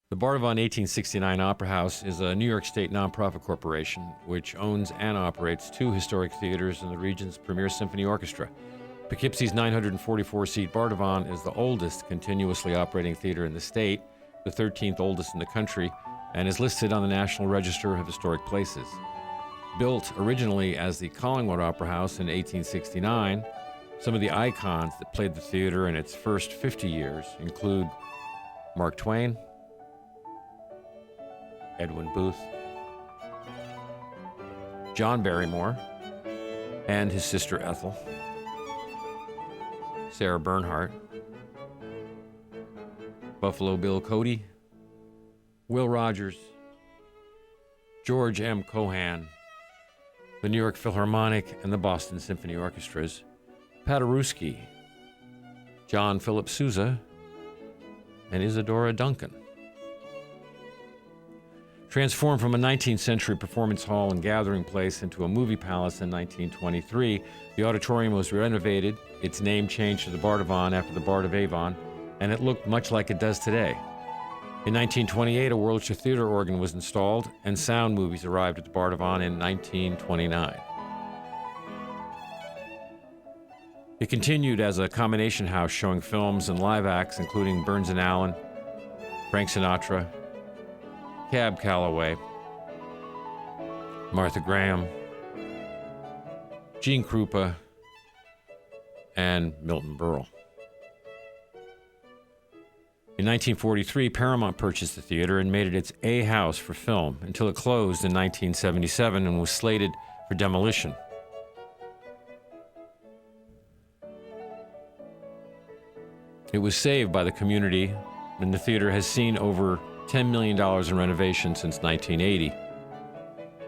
The Bardavon 1869 Opera House is a New York State nonprofit corporation which owns and operates two historic theaters in the region's premier symphony orchestra. Poughkeepsie's 944-seat Bardavon is the oldest continuously operating theater in the state, the 13th oldest in the country, and is listed on the National Register of Historic Places. Built originally as the Collingwood Opera House in 1869, some of the icons that played the theater in its first 50 years include Mark Twain, Edwin Booth, John Barrymore, and his sister Ethel, Sarah Bernhardt, Buffalo Bill Cody, Will Rogers, George M. Cohan, the New York Philharmonic and the Boston Symphony Orchestras, Paderewski, John Philip Sousa, and Isadora Duncan. Transformed from a 19th century performance hall and gathering place into a movie palace in 1923, the auditorium was renovated, its name changed to the Bardavon after the Bard of Avon, and it looked much like it does today. In 1928, a Worcester theater organ was installed, and sound movies arrived at the Bardavon in 1929. It continued as a combination house showing films and live acts, including Burns and Allen, Frank Sinatra, Cab Calloway, Martha Graham, Gene Krupa, and Milton Berle. In 1943, Paramount purchased the theater and made it its A house for film until it closed in 1977 and was slated for demolition. It was saved by the community, and the theater has seen over $10 million in renovations since 1980.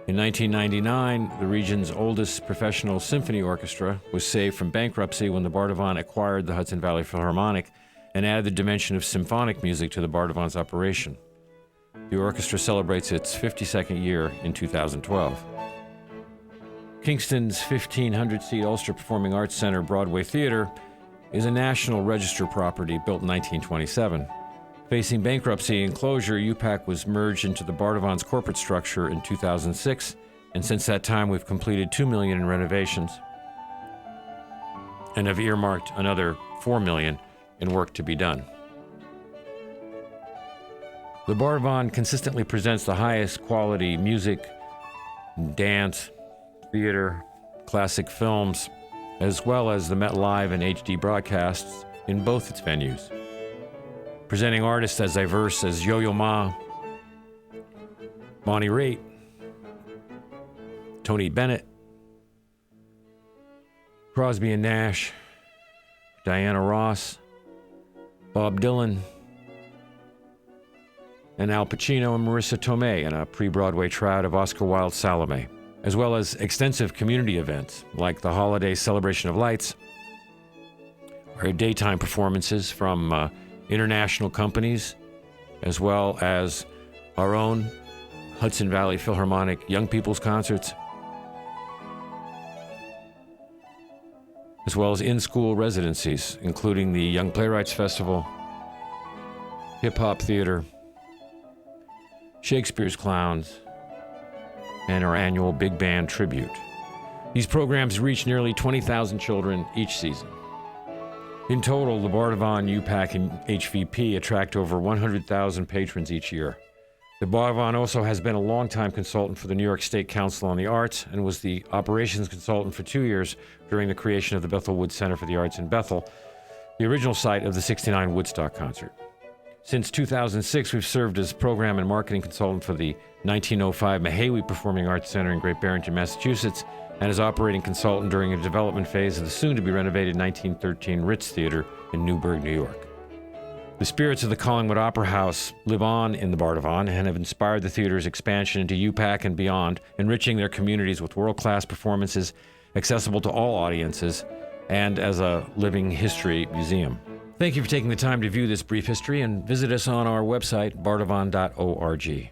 In 1999, the region's oldest professional symphony orchestra was saved from bankruptcy when the Bardavon acquired the Hudson Valley Philharmonic and added the dimension of symphonic music to the Bardavon's operation. The orchestra celebrates its 52nd year in 2012. Kingston's 1,500-seat Ulster Performing Arts Center Broadway Theater is a National Register property built in 1927. Facing bankruptcy and closure, UPAC was merged into the Bardavon's corporate structure in 2006, and since that time we've completed $2 million in renovations and have earmarked another $4 million in work to be done. The Bardavon consistently presents the highest quality music, dance, theater, classic films, as well as the Met Live and HD broadcasts in both its venues, presenting artists as diverse as Yo-Yo Ma, Bonnie Raitt, Tony Bennett, Crosby and Nash, Diana Ross, Bob Dylan, and Al Pacino and Marissa Tomei in a pre-Broadway tryout of Oscar Wilde's Salome, as well as extensive community events like the Holiday Celebration of Lights, or daytime performances from international companies, as well as our own Hudson Valley Philharmonic Young People's Concerts, as well as in-school residencies, including the Young Playwrights Festival, Hip-Hop Theater, Shakespeare's Clowns, and our annual Big Band Tribute. These programs reach nearly 20,000 children each season. In total, the Bardavon, UPAC, and HVP attract over 100,000 patrons each year. The Bardavon also has been a longtime consultant for the New York State Council on the Arts and was the operations consultant for 2 years during the creation of the Bethel Woods Center for the Arts in Bethel, the original site of the '69 Woodstock concert. Since 2006, we've served as program and marketing consultant for the 1905 Mahawi Performing Arts Center in Great Barrington, Massachusetts, and as operating consultant during a development phase of the soon-to-be-renovated 1913 Ritz Theater in Newburgh, New York. The spirits of the Collingwood Opera House live on in the Bardavon and have inspired the theater's expansion into UPAC and beyond, enriching their communities with world-class performances accessible to all audiences and as a living history museum. Thank you for taking the time to view this brief history, and visit us on our website, bardavon.org.